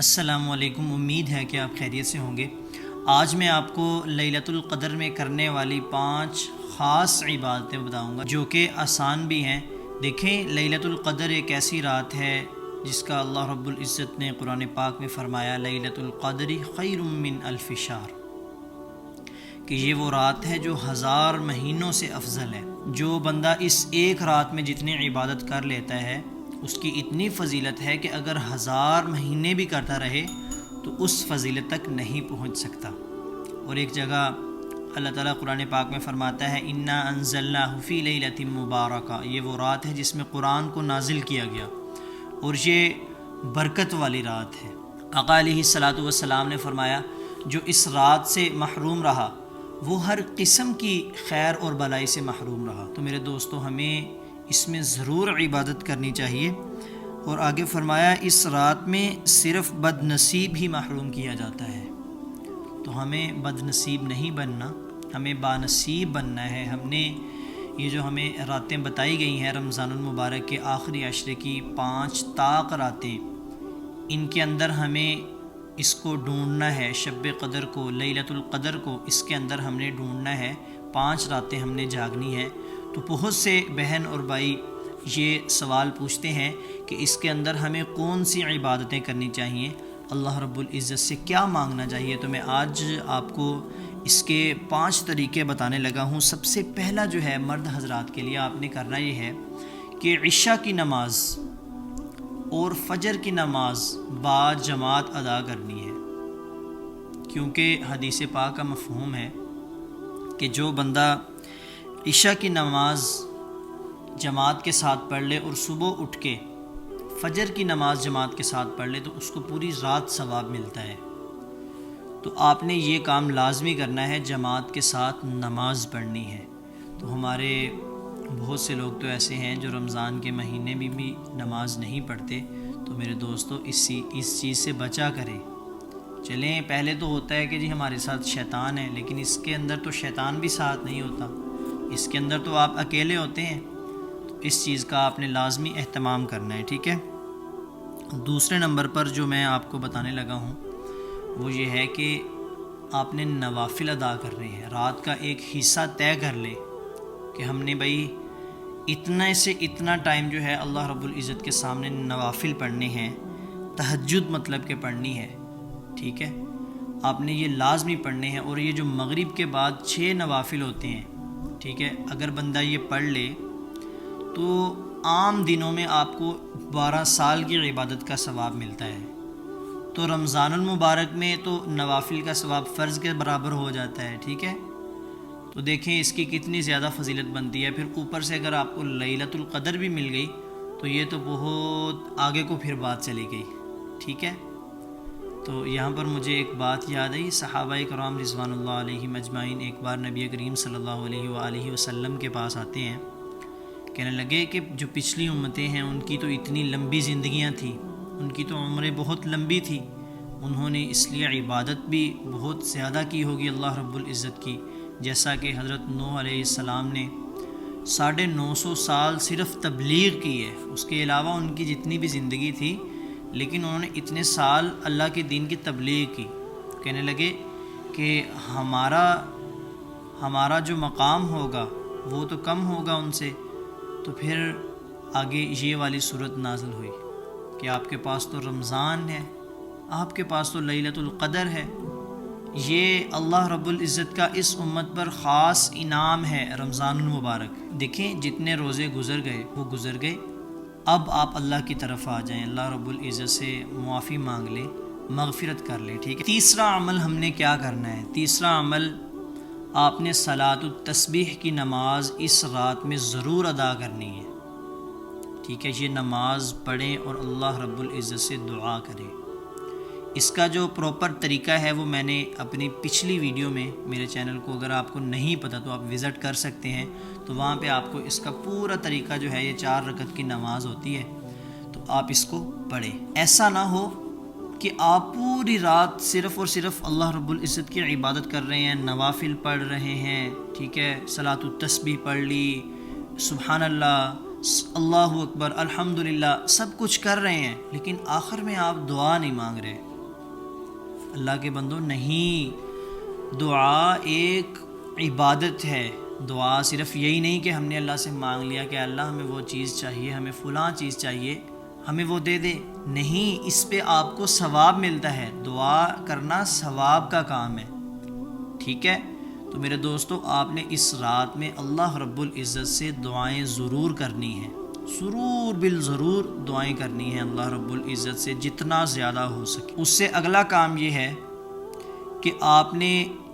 السلام علیکم، امید ہے کہ آپ خیریت سے ہوں گے۔ آج میں آپ کو لیلۃ القدر میں کرنے والی 5 خاص عبادتیں بتاؤں گا جو کہ آسان بھی ہیں۔ دیکھیں، لیلۃ القدر ایک ایسی رات ہے جس کا اللہ رب العزت نے قرآن پاک میں فرمایا لیلۃ القدر خیر من الف شہر، کہ یہ وہ رات ہے جو 1000 مہینوں سے افضل ہے۔ جو بندہ اس ایک رات میں جتنی عبادت کر لیتا ہے اس کی اتنی فضیلت ہے کہ اگر 1000 مہینے بھی کرتا رہے تو اس فضیلت تک نہیں پہنچ سکتا۔ اور ایک جگہ اللہ تعالیٰ قرآن پاک میں فرماتا ہے انا انزلناہ فی لیلۃ مبارکہ، یہ وہ رات ہے جس میں قرآن کو نازل کیا گیا اور یہ برکت والی رات ہے۔ آقا علیہ الصلاۃ والسلام نے فرمایا جو اس رات سے محروم رہا وہ ہر قسم کی خیر اور بلائی سے محروم رہا۔ تو میرے دوستو، ہمیں اس میں ضرور عبادت کرنی چاہیے۔ اور آگے فرمایا اس رات میں صرف بد نصیب ہی محروم کیا جاتا ہے، تو ہمیں بد نصیب نہیں بننا، ہمیں بانصیب بننا ہے۔ ہم نے یہ جو ہمیں راتیں بتائی گئی ہیں رمضان المبارک کے آخری عشرے کی 5 طاق راتیں، ان کے اندر ہمیں اس کو ڈھونڈنا ہے، شب قدر کو، لیلۃ القدر کو اس کے اندر ہم نے ڈھونڈنا ہے۔ 5 راتیں ہم نے جاگنی ہے۔ تو بہت سے بہن اور بھائی یہ سوال پوچھتے ہیں کہ اس کے اندر ہمیں کون سی عبادتیں کرنی چاہیے، اللہ رب العزت سے کیا مانگنا چاہیے۔ تو میں آج آپ کو اس کے 5 طریقے بتانے لگا ہوں۔ سب سے پہلا جو ہے مرد حضرات کے لیے آپ نے کرنا یہ ہے کہ عشاء کی نماز اور فجر کی نماز با جماعت ادا کرنی ہے، کیونکہ حدیث پاک کا مفہوم ہے کہ جو بندہ عشاء کی نماز جماعت کے ساتھ پڑھ لے اور صبح اٹھ کے فجر کی نماز جماعت کے ساتھ پڑھ لے تو اس کو پوری رات ثواب ملتا ہے۔ تو آپ نے یہ کام لازمی کرنا ہے، جماعت کے ساتھ نماز پڑھنی ہے۔ تو ہمارے بہت سے لوگ تو ایسے ہیں جو رمضان کے مہینے میں بھی نماز نہیں پڑھتے۔ تو میرے دوستو، اس چیز سے بچا کریں۔ چلیں، پہلے تو ہوتا ہے کہ جی ہمارے ساتھ شیطان ہے، لیکن اس کے اندر تو شیطان بھی ساتھ نہیں ہوتا، اس کے اندر تو آپ اکیلے ہوتے ہیں۔ تو اس چیز کا آپ نے لازمی اہتمام کرنا ہے، ٹھیک ہے۔ دوسرے نمبر پر جو میں آپ کو بتانے لگا ہوں وہ یہ ہے کہ آپ نے نوافل ادا کرنے ہیں۔ رات کا ایک حصہ طے کر لے کہ ہم نے بھائی اتنا سے اتنا ٹائم جو ہے اللہ رب العزت کے سامنے نوافل پڑھنے ہیں، تہجد مطلب کہ پڑھنی ہے، ٹھیک ہے۔ آپ نے یہ لازمی پڑھنے ہیں۔ اور یہ جو مغرب کے بعد 6 نوافل ہوتے ہیں، ٹھیک ہے، اگر بندہ یہ پڑھ لے تو عام دنوں میں آپ کو 12 سال کی عبادت کا ثواب ملتا ہے۔ تو رمضان المبارک میں تو نوافل کا ثواب فرض کے برابر ہو جاتا ہے، ٹھیک ہے۔ تو دیکھیں اس کی کتنی زیادہ فضیلت بنتی ہے۔ پھر اوپر سے اگر آپ کو لیلۃ القدر بھی مل گئی تو یہ تو بہت آگے کو پھر بات چلی گئی، ٹھیک ہے۔ تو یہاں پر مجھے ایک بات یاد آئی، صحابہ کرام رضوان اللہ علیہم اجمعین ایک بار نبی کریم صلی اللہ علیہ وآلہ وسلم کے پاس آتے ہیں، کہنے لگے کہ جو پچھلی امتیں ہیں ان کی تو اتنی لمبی زندگیاں تھیں، ان کی تو عمریں بہت لمبی تھی، انہوں نے اس لیے عبادت بھی بہت زیادہ کی ہوگی اللہ رب العزت کی، جیسا کہ حضرت نوح علیہ السلام نے 950 سال صرف تبلیغ کی ہے، اس کے علاوہ ان کی جتنی بھی زندگی تھی، لیکن انہوں نے اتنے سال اللہ کے دین کی تبلیغ کی۔ کہنے لگے کہ ہمارا جو مقام ہوگا وہ تو کم ہوگا ان سے۔ تو پھر آگے یہ والی صورت نازل ہوئی کہ آپ کے پاس تو رمضان ہے، آپ کے پاس تو لیلۃ القدر ہے، یہ اللہ رب العزت کا اس امت پر خاص انعام ہے رمضان المبارک۔ دیکھیں جتنے روزے گزر گئے وہ گزر گئے، اب آپ اللہ کی طرف آ جائیں، اللہ رب العزت سے معافی مانگ لیں، مغفرت کر لیں، ٹھیک ہے۔ تیسرا عمل ہم نے کیا کرنا ہے؟ تیسرا عمل آپ نے صلاۃ التسبیح کی نماز اس رات میں ضرور ادا کرنی ہے، ٹھیک ہے۔ یہ نماز پڑھیں اور اللہ رب العزت سے دعا کریں۔ اس کا جو پراپر طریقہ ہے وہ میں نے اپنی پچھلی ویڈیو میں، میرے چینل کو اگر آپ کو نہیں پتہ تو آپ وزٹ کر سکتے ہیں، تو وہاں پہ آپ کو اس کا پورا طریقہ جو ہے، یہ 4 رکعت کی نماز ہوتی ہے، تو آپ اس کو پڑھیں۔ ایسا نہ ہو کہ آپ پوری رات صرف اور صرف اللہ رب العزت کی عبادت کر رہے ہیں، نوافل پڑھ رہے ہیں، ٹھیک ہے، صلاۃ التسبیح پڑھ لی، سبحان اللہ، اللہ اکبر، الحمدللہ، سب کچھ کر رہے ہیں، لیکن آخر میں آپ دعا نہیں مانگ رہے، اللہ کے بندوں نہیں، دعا ایک عبادت ہے۔ دعا صرف یہی نہیں کہ ہم نے اللہ سے مانگ لیا کہ اللہ ہمیں وہ چیز چاہیے، ہمیں فلاں چیز چاہیے، ہمیں وہ دے دے، نہیں، اس پہ آپ کو ثواب ملتا ہے۔ دعا کرنا ثواب کا کام ہے، ٹھیک ہے؟ تو میرے دوستو، آپ نے اس رات میں اللہ رب العزت سے دعائیں ضرور کرنی ہیں، ضرور بالضرور دعائیں کرنی ہیں اللہ رب العزت سے جتنا زیادہ ہو سکے۔ اس سے اگلا کام یہ ہے کہ آپ نے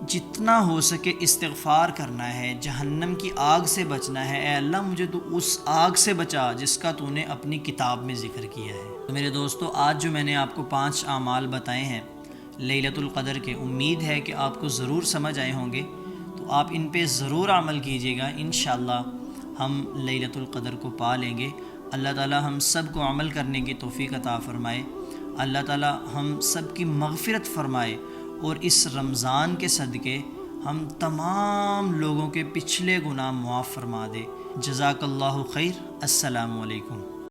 جتنا ہو سکے استغفار کرنا ہے، جہنم کی آگ سے بچنا ہے۔ اے اللہ مجھے تو اس آگ سے بچا جس کا تو نے اپنی کتاب میں ذکر کیا ہے۔ تو میرے دوستو، آج جو میں نے آپ کو 5 اعمال بتائے ہیں لیلۃ القدر کے، امید ہے کہ آپ کو ضرور سمجھ آئے ہوں گے، تو آپ ان پہ ضرور عمل کیجیے گا، انشاءاللہ ہم لیلۃ القدر کو پا لیں گے۔ اللہ تعالی ہم سب کو عمل کرنے کی توفیق عطا فرمائے، اللہ تعالی ہم سب کی مغفرت فرمائے، اور اس رمضان کے صدقے ہم تمام لوگوں کے پچھلے گناہ معاف فرما دے۔ جزاک اللہ خیر، السلام علیکم۔